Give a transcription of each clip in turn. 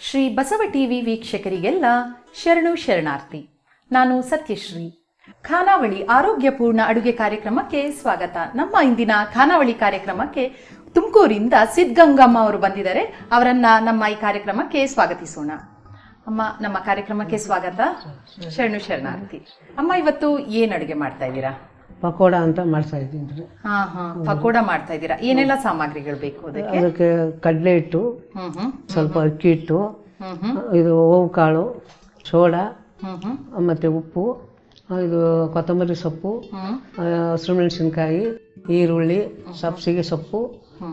Shri Basava TV ವೀಕ್ಷಕರಿಗೆಲ್ಲ ಶರಣು ಶರಣಾರ್ಥಿ. ನಾನು ಸತ್ಯಶ್ರೀ. ಖಾನಾವಳಿ ಆರೋಗ್ಯಪೂರ್ಣ ಅಡುಗೆ ಕಾರ್ಯಕ್ರಮಕ್ಕೆ ಸ್ವಾಗತ. ನಮ್ಮ ಇಂದಿನ ಖಾನಾವಳಿ ಕಾರ್ಯಕ್ರಮಕ್ಕೆ ತುಮಕೂರಿಂದ ಸಿದ್ಧಗಂಗಮ್ಮ ಅವರು ಬಂದಿದ್ದಾರೆ. ಅವರನ್ನ ನಮ್ಮ ಈ ಕಾರ್ಯಕ್ರಮಕ್ಕೆ ಸ್ವಾಗತಿಸೋಣ. ಅಮ್ಮ, ನಮ್ಮ ಕಾರ್ಯಕ್ರಮಕ್ಕೆ ಸ್ವಾಗತ. ಶರಣು ಶರಣಾರ್ಥಿ. ಅಮ್ಮ, ಇವತ್ತು ಏನ್ ಅಡುಗೆ ಮಾಡ್ತಾ ಇದ್ದೀರಾ? ಪಕೋಡ ಅಂತ ಮಾಡ್ತಾ ಇದ್ದೀನಿ. ಪಕೋಡ ಮಾಡ್ತಾ ಇದ್ದೀರಾ. ಏನೆಲ್ಲ ಸಾಮಗ್ರಿಗಳು ಬೇಕು ಅದಕ್ಕೆ? ಕಡಲೆ ಹಿಟ್ಟು, ಸ್ವಲ್ಪ ಅಕ್ಕಿ ಹಿಟ್ಟು, ಇದು ಓವು ಕಾಳು, ಸೋಡಾ, ಮತ್ತೆ ಉಪ್ಪು, ಇದು ಕೊತ್ತಂಬರಿ ಸೊಪ್ಪು, ಹಸಿರುಮೆಣಸಿನ್ಕಾಯಿ, ಈರುಳ್ಳಿ, ಸಬ್ಸಿಗೆ ಸೊಪ್ಪು,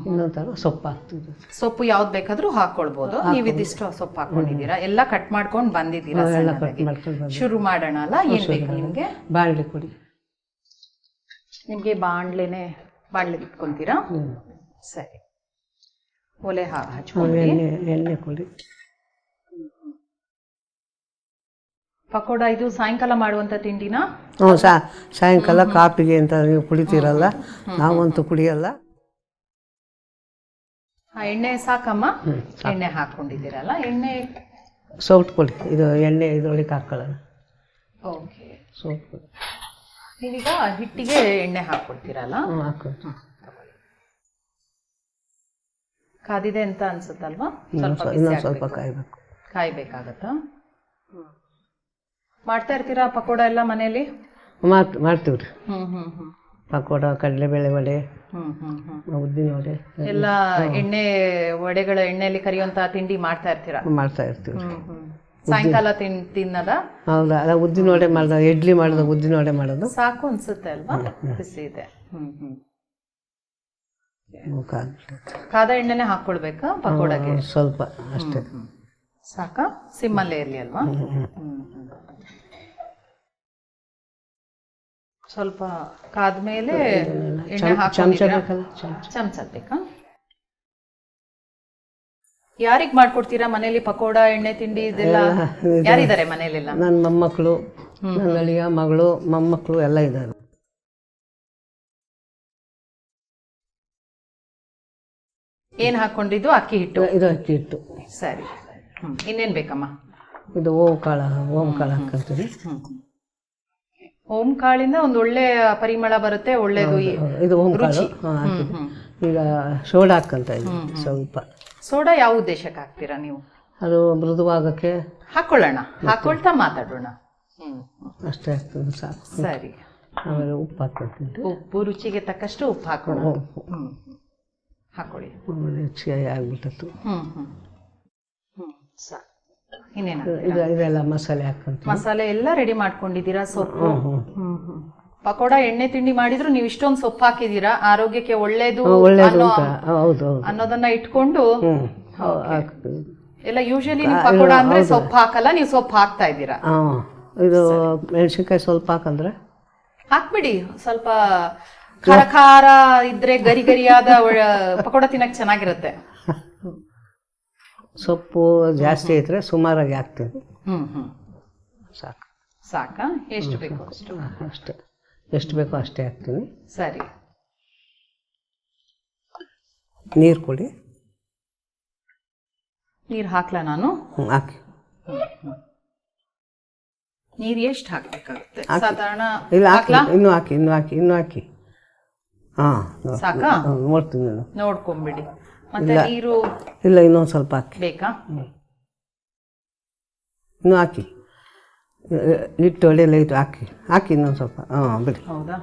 ಇನ್ನೊಂಥರ ಸೊಪ್ಪು ಹಾಕ್ತಿದ್ವಿ. ಸೊಪ್ಪು ಯಾವ್ದು ಬೇಕಾದ್ರೂ ಹಾಕೊಳ್ಬಹುದು. ನೀವು ಇದಿಷ್ಟು ಸೊಪ್ಪು ಹಾಕೊಂಡಿದ್ದೀರಾ, ಎಲ್ಲ ಕಟ್ ಮಾಡ್ಕೊಂಡು ಬಂದಿದ್ದೀರಾ. ಶುರು ಮಾಡೋಣ ಅಲ್ಲ? ಏನ್ ಬೇಕು ನಿಮ್ಗೆ? ಬಾಣಲೆ ಕೊಡಿ. ನಿಮ್ಗೆ ಬಾಣ್ಲೆ ಇಟ್ಕೊಂತೀರಾ? ಸರಿ. ಒಲೆ ಹಚ್ಕೊಂಡು ಎಣ್ಣೆ ಕೊಡಿ. ಪಕೋಡ ಇದು ಸಾಯಂಕಾಲ ಮಾಡುವಂತ ತಿಂಡಿನಾ? ಸಾಯಂಕಾಲ ಕಾಪಿಗೆ ಅಂತ ನೀವು ಕುಡಿತೀರಲ್ಲ, ನಾವಂತೂ ಕುಡಿಯಲ್ಲ. ಎಣ್ಣೆ ಸಾಕಮ್ಮ? ಎಣ್ಣೆ ಹಾಕೊಂಡಿದ್ದೀರಲ್ಲ, ಎಣ್ಣೆ ಸೌಟ್ ಕೊಡಿ. ಇದು ಎಣ್ಣೆ ಇದರೊಳಗೆ ಹಾಕೊಳ್ಳೋಣ. ಓಕೆ, ಸೌಟ್ ಕೊಡಿ. ನೀವೀಗ ಹಿಟ್ಟಿಗೆ ಎಣ್ಣೆ ಹಾಕೊಳ್ತೀರಲ್ಲ? ಹಾಕೊಂಡು ಕಾದಿದೆ ಅಂತ ಅನ್ಸುತ್ತಲ್ವಾ? ಇನ್ನೊಂದು ಸ್ವಲ್ಪ ಕಾಯ್ಬೇಕಾಗತ್ತಾ? ಮಾಡ್ತಾ ಇರ್ತೀರಾ ಪಕೋಡ ಎಲ್ಲ ಮನೇಲಿ? ಮಾಡ್ತೀವ್ರಿ. ಪಕೋಡ, ಕಡಲೆಬೇಳೆ ವಡೆ, ಉದ್ದಿನ ವಡೆ ಎಲ್ಲ ಎಣ್ಣೆ ವಡೆಗಳ ಎಣ್ಣೆಯಲ್ಲಿ ಕರಿಯುವಂತ ತಿಂಡಿ ಮಾಡ್ತಾ ಇರ್ತೀರಾ? ಮಾಡ್ತಾ ಇರ್ತೀವಿ. ಸಾಯಂಕಾಲ ತಿನ್ನದ? ಹೌದಾ? ಅದ ಉದ್ದಿನ ವಡೆ ಮಾಡ್ದ, ಇಡ್ಲಿ ಮಾಡಿದ ಉದ್ದಿನ ವಡೆ ಮಾಡೋದು ಸಾಕು ಅನ್ಸುತ್ತೆ ಅಲ್ವಾ? ಬಿಸಿ ಇದೆ. ಕಾದ ಎಣ್ಣೆನೆ ಹಾಕೊಳ್ಬೇಕಾ ಪಕೋಡಗೆ? ಸ್ವಲ್ಪ ಅಷ್ಟೇ ಸಾಕ? ಸಿಮ್ಮಲ್ಲೇ ಇರ್ಲಿ ಅಲ್ವಾ? ಸ್ವಲ್ಪ ಕಾದ್ಮೇಲೆ ಎಣ್ಣೆ ಹಾಕೊಂಡಿದ್ದೀರಾ? ಚಮಚ ಬೇಕಾ? ಯಾರಿಗ್ ಮಾಡ್ಕೊಡ್ತೀರಾ ಮನೇಲಿ ಪಕೋಡ, ಎಣ್ಣೆ ತಿಂಡಿ ಇದೆಲ್ಲ? ಯಾರಿದ್ದಾರೆ ಮನೇಲೆಲ್ಲ? ನನ್ನ ಮೊಮ್ಮಕ್ಕಳು, ನನ್ನ ಅಳಿಯ ಮಗಳು, ಮೊಮ್ಮಕ್ಕಳು ಎಲ್ಲ ಇದ್ದಾರೆ. ಏನ್ ಹಾಕೊಂಡಿದ್ದು? ಅಕ್ಕಿ ಹಿಟ್ಟು. ಇದು ಅಕ್ಕಿ ಹಿಟ್ಟು. ಸರಿ. ಇನ್ನೇನ್ ಬೇಕಮ್ಮ? ಇದು ಓಂ ಕಾಳು ಹಾಕೊಂತೀವಿ. ಓಂ ಕಾಳಿಂದ ಒಂದು ಒಳ್ಳೆ ಪರಿಮಳ ಬರುತ್ತೆ, ಒಳ್ಳೇದು. ಇದು ಓಂ ಕಾಳು. ಈಗ ಸೋಡಾ ಹಾಕಂತ ಇದ್ದೀವಿ ಸ್ವಲ್ಪ. ಸೋಡಾ ಯಾವ ಉದ್ದೇಶಕ್ಕೆ ಹಾಕ್ತೀರಾ ನೀವು? ಅದು ಮೃದುವಾಗಕ್ಕೆ ಹಾಕೊಳ್ಳೋಣ, ಹಾಕೊಳ್ತಾ ಮಾತಾಡೋಣ. ಅಷ್ಟೇ ಆಗ್ತದೆ, ಸಾಕು. ಸರಿ. ಆಮೇಲೆ ಉಪ್ಪು ಹಾಕೊಳ್ತೀನಿ. ಉಪ್ಪು ರುಚಿಗೆ ತಕ್ಕಷ್ಟು ಉಪ್ಪು ಹಾಕೋಣ. ಹಾಕೊಳ್ಳಿ. ರುಚಿಯಾಗಿ ಆಗ್ಬಿಟ್ಟು. ಸಾಕು. ಇನ್ನೇನ? ಇದೆಲ್ಲ ಮಸಾಲೆ ಹಾಕೊಂತೀವಿ. ಮಸಾಲೆ ಎಲ್ಲ ರೆಡಿ ಮಾಡ್ಕೊಂಡಿದ್ದೀರಾ? ಸೊಪ್ಪು, ಪಕೋಡ, ಎಣ್ಣೆ ತಿಂಡಿ ಮಾಡಿದ್ರು ನೀವು ಇಷ್ಟೊಂದು ಸೊಪ್ಪು ಹಾಕಿದೀರಾ, ಆರೋಗ್ಯಕ್ಕೆ ಒಳ್ಳೇದು ಅನ್ನೋದನ್ನ ಇಟ್ಕೊಂಡು ಎಲ್ಲ. ಯೂಶಲಿ ನೀವು ಪಕೋಡ ಅಂದ್ರೆ ಸೊಪ್ಪು ಹಾಕಲ್ಲ, ನೀವು ಸೊಪ್ಪು ಹಾಕ್ತಾ ಇದ್ದೀರಾ. ಇದು ಮೆಣಸಿನ್ಕಾಯಿ ಸ್ವಲ್ಪ ಹಾಕಂದ್ರೆ ಹಾಕ್ಬಿಡಿ. ಸ್ವಲ್ಪ ಖಾರ ಖಾರ ಇದ್ರೆ ಗರಿ ಗರಿಯಾದ ಪಕೋಡ ತಿನ್ನಕ್ ಚೆನ್ನಾಗಿರುತ್ತೆ. ಸೊಪ್ಪು ಜಾಸ್ತಿ ಐತ್ರೆ ಸುಮಾರಾಗಿ ಹಾಕ್ತೀವಿ. ಸಾಕು. ಸಾಕಾ? ಎಷ್ಟು ಬೇಕು ಅಷ್ಟು? ಅಷ್ಟೇ, ಎಷ್ಟು ಬೇಕೋ ಅಷ್ಟೇ ಹಾಕ್ತೀನಿ. ಸರಿ. ನೀರು ಕೊಡಿ. ನೀರು ಹಾಕ್ಲಾ ನಾನು? ಹಾಕಿ. ನೀರು ಎಷ್ಟು ಹಾಕ್ಬೇಕಾಗುತ್ತೆ ಸಾಧಾರಣ? ಇನ್ನು ಹಾಕಿ. ಸಾಕಾ? ನೋಡ್ತೀನಿ, ನೋಡ್ಕೊಂಬಿಡಿ. ಮತ್ತೆ ನೀರು ಇಲ್ಲ, ಇನ್ನೊಂದು ಸ್ವಲ್ಪ ಹಾಕಿ. ಬೇಕಾ? ಇನ್ನು ಹಾಕಿ. ಹಿಟ್ಟು ಒಳ್ಳೆಲ್ಲ ಇಟ್ಟು ಹಾಕಿ ಇನ್ನೊಂದು ಸ್ವಲ್ಪ. ಬಿಡಿ. ಹೌದಾ?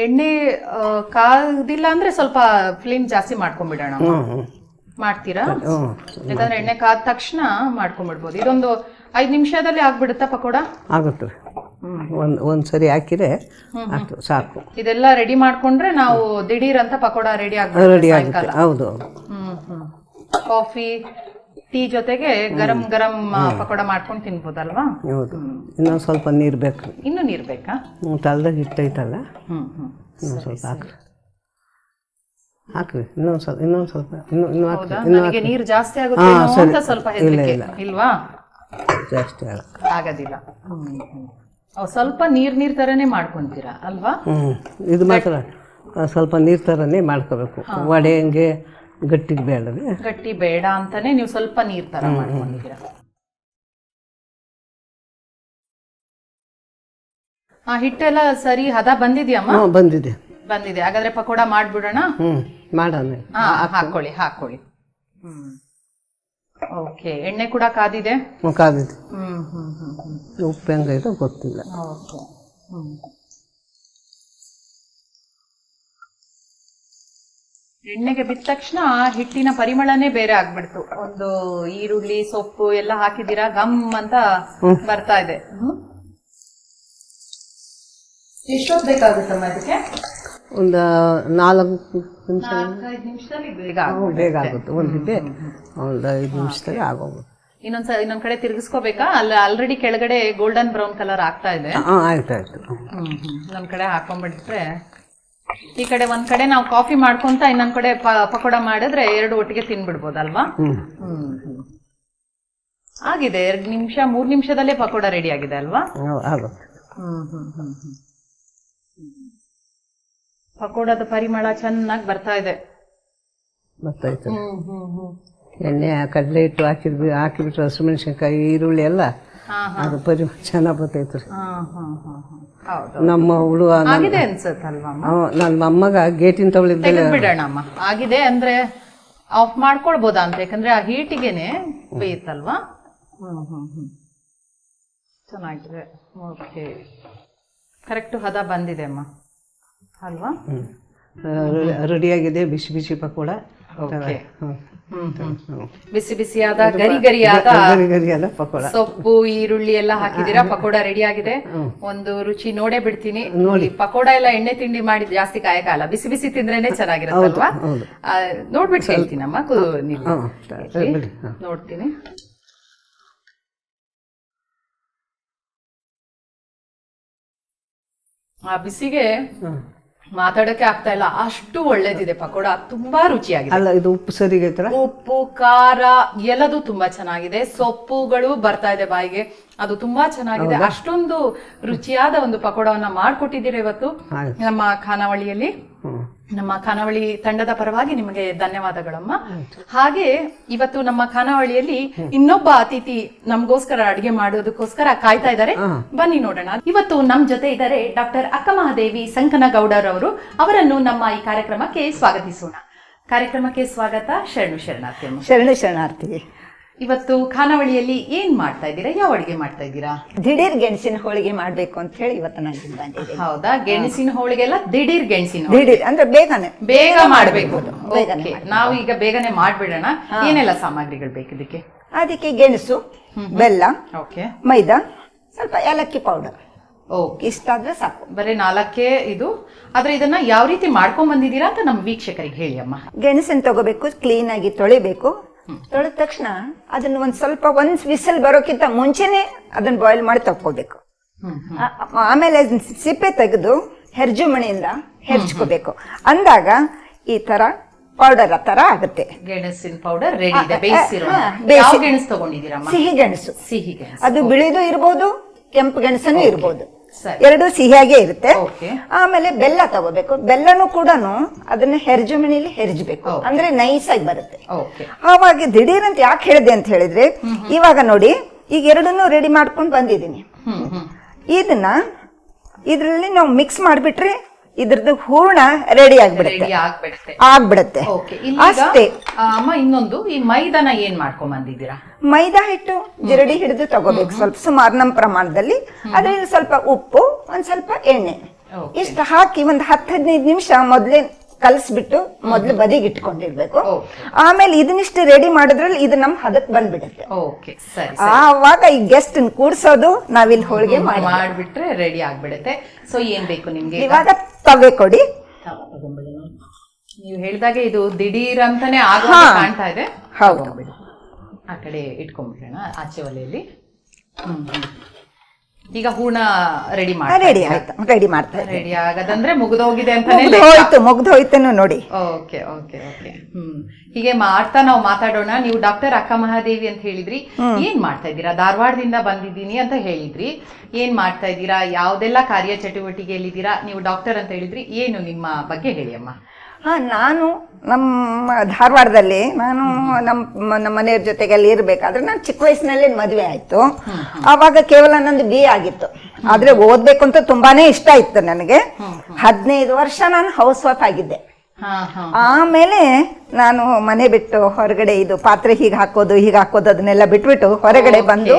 ಎಣ್ಣೆ ಕಾದಿಲ್ಲ ಅಂದ್ರೆ ಸ್ವಲ್ಪ ಫ್ಲೇಮ್ ಜಾಸ್ತಿ ಮಾಡ್ಕೊಂಡ್ಬಿಡೋಣ. ಮಾಡ್ತೀರಾ? ಯಾಕಂದ್ರೆ ಎಣ್ಣೆ ಕಾದ ತಕ್ಷಣ ಮಾಡ್ಕೊಂಡ್ಬಿಡ್ಬೋದು. ಇದೊಂದು 5 ನಿಮಿಷದಲ್ಲಿ ಆಗ್ಬಿಡುತ್ತಾ ಪಕೋಡ? ಆಗುತ್ತೆ. ಒಂದ್ಸರಿ ಹಾಕಿದ್ರೆ ಸಾಕು. ಇದೆಲ್ಲ ರೆಡಿ ಮಾಡ್ಕೊಂಡ್ರೆ ನಾವು ದಿಢೀರ್ ಅಂತ ಪಕೋಡ ರೆಡಿ ಆಗುತ್ತೆ. ಹೌದು. ಕಾಫಿ, ಟೀ ಜೊತೆಗೆ ಗರಂ ಗರಂ ಪಕೋಡ ಮಾಡ್ಕೊಂಡು ತಿನ್ಬೋದಲ್ವಾ? ಹೌದು. ಇನ್ನೊಂದು ಸ್ವಲ್ಪ ನೀರು ಬೇಕು. ಇನ್ನೂ ನೀರು ಬೇಕಾ? ತಲ್ದಾಗ ಹಿಟ್ಟೈತಲ್ಲ, ಸ್ವಲ್ಪ ಹಾಕ್ರಿ. ಇನ್ನೊಂದು ಸ್ವಲ್ಪ ಇನ್ನು ಹಾಕಿ. ನೀರು ಜಾಸ್ತಿ ಆಗುತ್ತೆ ಅಂತ ಸ್ವಲ್ಪ ಇಲ್ವಾ? ಜಾಸ್ತಿ ಆಗೋದಿಲ್ಲ. ಸ್ವಲ್ಪ ನೀರ್ ತರನೇ ಮಾಡ್ಕೊಂತೀರಾ ಅಲ್ವಾ? ಇದು ಮಾತ್ರ ಸ್ವಲ್ಪ ನೀರು ಥರನೇ ಮಾಡ್ಕೋಬೇಕು. ವಡೆ ಹಂಗೆ ಗಟ್ಟಿಗೆ ಬೇಡದೆ. ಗಟ್ಟಿ ಬೇಡ ಅಂತಾನೆ ನೀವು ಸ್ವಲ್ಪ ನೀರ್ ತರ ಮಾಡ್ಕೊಂಡಿದ್ದೀರಾ. ಹಿಟ್ಟೆಲ್ಲ ಸರಿ ಹದ ಬಂದಿದ್ಯಮ್ಮ? ಬಂದಿದೆ. ಹಾಗಾದ್ರೆ ಪಕೋಡ ಮಾಡ್ಬಿಡೋಣ. ಮಾಡೋಣ. ಹಾಕೊಳ್ಳಿ. ಓಕೆ, ಎಣ್ಣೆ ಕೂಡ ಕಾದಿದೆ. ಕಾದಿದೆ. ಉಪ್ಪು ಹೆಂಗೈತೆ ಗೊತ್ತಿಲ್ಲ. ಎಣ್ಣೆಗೆ ಬಿದ್ದ ತಕ್ಷಣ ಹಿಟ್ಟಿನ ಪರಿಮಳನೇ ಬೇರೆ ಆಗ್ಬಿಡ್ತು. ಒಂದು ಈರುಳ್ಳಿ ಸೊಪ್ಪು ಎಲ್ಲ ಹಾಕಿದೀರಾ, ಗಮ್ ಅಂತ ಬರ್ತಾ ಇದೆ. ಎಷ್ಟೊತ್ತು ಬೇಕಾಗುತ್ತಮ್ಮ ಇದಕ್ಕೆ? ಒಂದು 4 ನಿಮಿಷ. 5 ನಿಮಿಷದಲ್ಲಿ ಬೇಗ ಆಗುತ್ತೆ. ಒಂದು 5 ನಿಮಿಷದಲ್ಲಿ ಆಗೋಗುತ್ತೆ. ಇನ್ನೊಂದ್ ಕಡೆ ತಿರ್ಗಿಸ್ಕೋಬೇಕಾ? ಆಲ್ರೆಡಿ ಕೆಳಗಡೆ ಗೋಲ್ಡನ್ ಬ್ರೌನ್ ಕಲರ್ ಆಗ್ತಾ ಇದೆ. ಆಯ್ತು. ಇನ್ನೊಂದ್ ಕಡೆ ಹಾಕೊಂಡ್ಬಿಟ್ರೆ, ಈ ಕಡೆ ಒಂದ್ ಕಡೆ ನಾವು ಕಾಫಿ ಮಾಡ್ಕೊಂತ ಇನ್ನೊಂದ್ ಕಡೆ ಪಕೋಡ ಮಾಡಿದ್ರೆ 2 ಒಟ್ಟಿಗೆ ತಿನ್ಬಿಡ್ಬೋದಲ್ವಾ? ಆಗಿದೆ. 2 ನಿಮಿಷ 3 ನಿಮಿಷದಲ್ಲೇ ಪಕೋಡ ರೆಡಿ ಆಗಿದೆ ಅಲ್ವಾ? ಪಕೋಡದ ಪರಿಮಳ ಚೆನ್ನಾಗಿ ಬರ್ತಾ ಇದೆ. ಎಣ್ಣೆ ಕಡಲೆ ಹಿಟ್ಟು ಹಾಕಿಬಿಟ್ರೆ ಹಸಿಮೆಣಸಿನ್ಕಾಯಿ ಈರುಳ್ಳಿ ಎಲ್ಲ ಅದು ಪರಿಮಳ ಚೆನ್ನಾಗಿ ಬರ್ತೈತ್ರಿ. ನಮ್ಮ ಹುಳು ನನ್ನ ಅಮ್ಮಗ ಗೇಟಿನ ತಗೊಳಿದ್ದೆ ಬಿಡೋಣಮ್ಮ. ಆಗಿದೆ ಅಂದ್ರೆ ಆಫ್ ಮಾಡ್ಕೊಳ್ಬೋದಾ ಅಂತ, ಯಾಕಂದ್ರೆ ಆ ಹೀಟಿಗೆನೆ ಬೇಯುತ್ತಲ್ವಾ? ಚೆನ್ನಾಗಿದೆ. ಓಕೆ, ಕರೆಕ್ಟ್ ಹದ ಬಂದಿದೆ ಅಮ್ಮ ಅಲ್ವಾ? ರೆಡಿಯಾಗಿದೆ ಬಿಸಿ ಬಿಸಿ ಪಕೋಡ. ಬಿಸಿ ಬಿಸಿಯಾದ ಗರಿಗರಿಯಾದ ಪಕೋಡ, ಸೊಪ್ಪು ಈರುಳ್ಳಿ ಎಲ್ಲ ಹಾಕಿದೀರಾ. ಪಕೋಡ ರೆಡಿ ಆಗಿದೆ. ಒಂದು ರುಚಿ ನೋಡೇ ಬಿಡ್ತೀನಿ. ಪಕೋಡ ಎಲ್ಲ ಎಣ್ಣೆ ತಿಂಡಿ ಮಾಡಿ ಜಾಸ್ತಿ ಕಾಯಕಾಲ, ಬಿಸಿ ಬಿಸಿ ತಿಂದ್ರೇನೆ ಚೆನ್ನಾಗಿರತ್ತಲ್ವಾ? ನೋಡ್ಬಿಟ್ಟು ಹೇಳ್ತೀನಮ್ಮ. ನೋಡ್ತೀನಿ. ಆ ಬಿಸಿಗೆ ಮಾತಾಡಕ್ಕೆ ಆಗ್ತಾ ಇಲ್ಲ, ಅಷ್ಟು ಒಳ್ಳೇದಿದೆ ಪಕೋಡ. ತುಂಬಾ ರುಚಿಯಾಗಿದೆ. ಅಲ್ಲ, ಇದು ಉಪ್ಪು ಸರಿಗೈತಲ್ಲ? ಉಪ್ಪು ಖಾರ ಎಲ್ಲದೂ ತುಂಬಾ ಚೆನ್ನಾಗಿದೆ. ಸೊಪ್ಪುಗಳು ಬರ್ತಾ ಇದೆ ಬಾಯಿಗೆ, ಅದು ತುಂಬಾ ಚೆನ್ನಾಗಿದೆ. ಅಷ್ಟೊಂದು ರುಚಿಯಾದ ಒಂದು ಪಕೋಡವನ್ನ ಮಾಡ್ಕೊಟ್ಟಿದ್ದೀರಾ ಇವತ್ತು ನಮ್ಮ ಖಾನಾವಳಿಯಲ್ಲಿ. ನಮ್ಮ ಖಾನಾವಳಿ ತಂಡದ ಪರವಾಗಿ ನಿಮಗೆ ಧನ್ಯವಾದಗಳಮ್ಮ. ಹಾಗೆ ಇವತ್ತು ನಮ್ಮ ಖಾನಾವಳಿಯಲ್ಲಿ ಇನ್ನೊಬ್ಬ ಅತಿಥಿ ನಮಗೋಸ್ಕರ ಅಡಿಗೆ ಮಾಡೋದಕ್ಕೋಸ್ಕರ ಕಾಯ್ತಾ ಇದ್ದಾರೆ. ಬನ್ನಿ ನೋಡೋಣ. ಇವತ್ತು ನಮ್ ಜೊತೆ ಇದ್ದಾರೆ ಡಾಕ್ಟರ್ ಅಕ್ಕಮಹಾದೇವಿ ಸಂಕನಗೌಡರವರು. ಅವರನ್ನು ನಮ್ಮ ಈ ಕಾರ್ಯಕ್ರಮಕ್ಕೆ ಸ್ವಾಗತಿಸೋಣ. ಕಾರ್ಯಕ್ರಮಕ್ಕೆ ಸ್ವಾಗತ. ಶರಣಾರ್ಥಿ ಅಮ್ಮ. ಶರಣಾರ್ಥಿ. ಇವತ್ತು ಖಾನಾವಳಿಯಲ್ಲಿ ಏನ್ ಮಾಡ್ತಾ ಇದ್ದೀರಾ? ಯಾವ ಅಡಿಗೆ ಮಾಡ್ತಾ ಇದ್ದೀರಾ? ದಿಢೀರ್ ಗೆಣಸಿನ ಹೋಳಿಗೆ ಮಾಡ್ಬೇಕು ಅಂತ ಹೇಳಿ ಇವತ್ತು ನಾನು ಬಂದಿದ್ದೀನಿ. ಹೌದಾ? ಗೆಣಸಿನ ಹೋಳಿಗೆಲ್ಲ ದಿಢೀರ್ ಗೆಣಸಿನ ದಿಢೀರ್ ಅಂದ್ರೆ ಬೇಗ ಮಾಡ್ಬೇಕು. ನಾವು ಈಗ ಬೇಗನೆ ಮಾಡ್ಬಿಡೋಣ. ಏನೆಲ್ಲ ಸಾಮಗ್ರಿಗಳು ಬೇಕು ಇದಕ್ಕೆ? ಅದಕ್ಕೆ ಗೆಣಸು, ಬೆಲ್ಲ, ಮೈದಾ, ಸ್ವಲ್ಪ ಏಲಕ್ಕಿ ಪೌಡರ್, ಇಷ್ಟಾದ್ರೆ ಸಾಕು. ಬರೀ 4 ಇದು. ಆದ್ರೆ ಇದನ್ನ ಯಾವ ರೀತಿ ಮಾಡ್ಕೊಂಡ್ ಬಂದಿದ್ದೀರಾ ಅಂತ ನಮ್ಮ ವೀಕ್ಷಕರಿಗೆ ಹೇಳಿ ಅಮ್ಮ. ಗೆಣಸನ್ನು ತಗೋಬೇಕು, ಕ್ಲೀನ್ ಆಗಿ ತೊಳಿಬೇಕು. ತೊಳೆದ ತಕ್ಷಣ ಅದನ್ನ ಒಂದ್ ವಿಸಲ್ ಬರೋಕ್ಕಿಂತ ಮುಂಚೆನೆ ಅದನ್ನ ಬಾಯ್ಲ್ ಮಾಡಿ ತಕ್ಕೋಬೇಕು. ಆಮೇಲೆ ಸಿಪ್ಪೆ ತೆಗೆದು ಹೆರ್ಜು ಮಣಿಯಿಂದ ಹೆರ್ಚ್ಕೋಬೇಕು. ಅಂದಾಗ ಈ ತರ ಪೌಡರ್ ತರ ಆಗುತ್ತೆ. ಗೆಣಸಿನ ಪೌಡರ್ ರೆಡಿ ಇದೆ. ಗೆಣಸು ತಗೊಂಡಿದ್ದೀರಾ? ಸಿಹಿ ಗೆಣಸು. ಅದು ಬಿಳಿದು ಇರ್ಬೋದು, ಕೆಂಪು ಗೆಣಸನು ಇರ್ಬೋದು, ಎರಡು ಸಿಹಿಯಾಗೇ ಇರುತ್ತೆ. ಆಮೇಲೆ ಬೆಲ್ಲ ತಗೋಬೇಕು. ಬೆಲ್ಲನು ಕೂಡ ಅದನ್ನ ಹೆರ್ಜು ಮಣಿಲಿ ಹೆರ್ಜ್ಬೇಕು, ಅಂದ್ರೆ ನೈಸ್ ಆಗಿ ಬರುತ್ತೆ. ಆವಾಗ ದಿಢೀರ್ ಅಂತ ಯಾಕೆ ಹೇಳಿದೆ ಅಂತ ಹೇಳಿದ್ರೆ, ಇವಾಗ ನೋಡಿ ಈಗ ಎರಡನ್ನೂ ರೆಡಿ ಮಾಡ್ಕೊಂಡು ಬಂದಿದ್ದೀನಿ. ಇದ್ರಲ್ಲಿ ನಾವು ಮಿಕ್ಸ್ ಮಾಡ್ಬಿಟ್ರೆ ಇದ್ರದ್ದು ಹೂರ್ಣ ರೆಡಿ ಆಗ್ಬಿಡುತ್ತೆ. ಅಷ್ಟೇ ಅಮ್ಮ. ಇನ್ನೊಂದು, ಈ ಮೈದಾನ ಏನ್ ಮಾಡ್ಕೊಂಡ್ ಬಂದಿದ್ದೀರಾ? ಮೈದಾ ಹಿಟ್ಟು ಜರಡಿ ಹಿಡಿದು ತಗೋಬೇಕು, ಸ್ವಲ್ಪ ಸುಮಾರು ನಮ್ಮ ಪ್ರಮಾಣದಲ್ಲಿ. ಅದ್ರಲ್ಲಿ ಸ್ವಲ್ಪ ಉಪ್ಪು, ಒಂದ್ ಸ್ವಲ್ಪ ಎಣ್ಣೆ, ಇಷ್ಟು ಹಾಕಿ ಒಂದು 10-15 ನಿಮಿಷ ಮೊದ್ಲೇ ಕಲಸ್ಬಿಟ್ಟು ಮೊದ್ಲು ಬದಿಗೆ ಇಟ್ಕೊಂಡಿರ್ಬೇಕು. ಆಮೇಲೆ ಇದನ್ನಿಷ್ಟು ರೆಡಿ ಮಾಡಿದ್ರಲ್ಲಿ ಇದು ನಮ್ ಹದಕ್ ಬಂದ್ಬಿಡುತ್ತೆ. ಆವಾಗ ಈ ಗೆಸ್ಟ್ ಕೂಡ್ಸೋದು, ನಾವಿಲ್ಲಿ ಹೋಳಿಗೆ ಮಾಡ್ಬಿಟ್ರೆ ರೆಡಿ ಆಗ್ಬಿಡುತ್ತೆ. ಸೊ ಏನ್ ಬೇಕು ನಿಮ್ಗೆ? ಇವಾಗ ತವೆ ಕೊಡಿ. ನೀವು ಹೇಳಿದಾಗೆ ಇದು ದಿಢೀರ್ ಅಂತಾನೆ ಕಾಣ್ತಾ ಇದೆ. ಹೌದು. ಆ ಕಡೆ ಇಟ್ಕೊಂಡ್ಬಿಡೋಣ, ಆಚೆ ಒಲೆಯಲ್ಲಿ. ಈಗ ಹೂರ್ಣ ರೆಡಿ ರೆಡಿ ಆಯ್ತು, ರೆಡಿ ಮಾಡ್ತಾ ಇದ್ದೀನಿ. ರೆಡಿ ಆಗದಂದ್ರೆ ಮುಗಿದೋಗಿದೆ ಅಂತಾನೆ ಮುಗ್ದು ಹೋಯ್ತೇನು ನೋಡಿ. Okay okay okay. ಹೀಗೆ ನಾವು ಮಾತಾಡೋಣ. ನೀವು ಡಾಕ್ಟರ್ ಅಕ್ಕ ಮಹಾದೇವಿ ಅಂತ ಹೇಳಿದ್ರಿ. ಏನ್ ಮಾಡ್ತಾ ಇದ್ದೀರಾ? ಧಾರವಾಡದಿಂದ ಬಂದಿದ್ದೀನಿ ಅಂತ ಹೇಳಿದ್ರಿ. ಏನ್ ಮಾಡ್ತಾ ಇದ್ದೀರಾ? ಯಾವ್ದೆಲ್ಲ ಕಾರ್ಯ ಚಟುವಟಿಕೆಯಲ್ಲಿದ್ದೀರಾ? ನೀವು ಡಾಕ್ಟರ್ ಅಂತ ಹೇಳಿದ್ರಿ. ಏನು ನಿಮ್ಮ ಬಗ್ಗೆ ಹೇಳಿ ಅಮ್ಮ. ನಾನು ನಮ್ಮ ಧಾರವಾಡದಲ್ಲಿ ನಾನು ನಮ್ಮ ಮನೆಯವ್ರ ಜೊತೆಗೆ ಅಲ್ಲಿ ಇರ್ಬೇಕಾದ್ರೆ ನಾನು ಚಿಕ್ಕ ವಯಸ್ಸಿನಲ್ಲಿ ಮದುವೆ ಆಯ್ತು. ಆವಾಗ ಕೇವಲ ನಂದು BA ಆಗಿತ್ತು. ಆದ್ರೆ ಓದ್ಬೇಕು ಅಂತ ತುಂಬಾನೇ ಇಷ್ಟ ಇತ್ತು ನನಗೆ. 15 ವರ್ಷ ನಾನು ಹೌಸ್ ವೈಫ್ ಆಗಿದ್ದೆ. ಆಮೇಲೆ ನಾನು ಮನೆ ಬಿಟ್ಟು ಹೊರಗಡೆ ಇದು ಪಾತ್ರೆ ಹೀಗೆ ಹಾಕೋದು ಅದನ್ನೆಲ್ಲ ಬಿಟ್ಬಿಟ್ಟು ಹೊರಗಡೆ ಬಂದು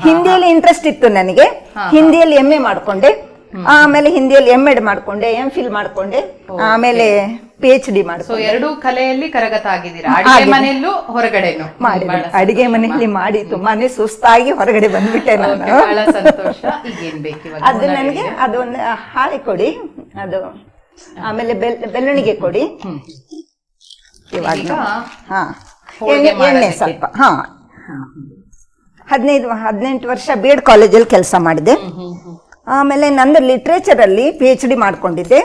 ಹಿಂದಿಯಲ್ಲಿ ಇಂಟ್ರೆಸ್ಟ್ ಇತ್ತು ನನಗೆ. ಹಿಂದಿಯಲ್ಲಿ MA ಮಾಡ್ಕೊಂಡೆ. ಆಮೇಲೆ ಹಿಂದಿಯಲ್ಲಿ MEd ಮಾಡ್ಕೊಂಡೆ, MPhil ಮಾಡ್ಕೊಂಡೆ. ಆಮೇಲೆ PhD ಮಾಡ್ಕೊಂಡೆ. ಎರಡೂ ಕಲೆಯಲ್ಲಿ ಕರಗತ ಆಗಿದ್ದೀರಾ. ಅಡಿಗೆ ಮನೆಯಲ್ಲೂ ಹೊರಗಡೆನು ಮಾಡಿ, ಅಡಿಗೆ ಮನೆಯಲ್ಲಿ ಮಾಡಿ ತುಂಬಾನೇ ಸುಸ್ತಾಗಿ ಹೊರಗಡೆ ಬಂದ್ಬಿಟ್ಟೆ ನಾನು. ಬಹಳ ಸಂತೋಷ. ಈಗೇನ್ ಬೇಕು ಇವಾಗ? ಅದು ನನಗೆ ಅದೊಂದು ಹಾಳೆ ಕೊಡಿ, ಅದು ಆಮೇಲೆ ಬೆಳ್ಳುಣಿಗೆ ಕೊಡಿ. ಇವಾಗ ಎಣ್ಣೆ ಸ್ವಲ್ಪ. 18 ವರ್ಷ BEd ಕಾಲೇಜಲ್ಲಿ ಕೆಲಸ ಮಾಡಿದೆ. ಆಮೇಲೆ ನಂದು ಲಿಟ್ರೇಚರ್ ಅಲ್ಲಿ PhD ಮಾಡ್ಕೊಂಡಿದ್ದೆ.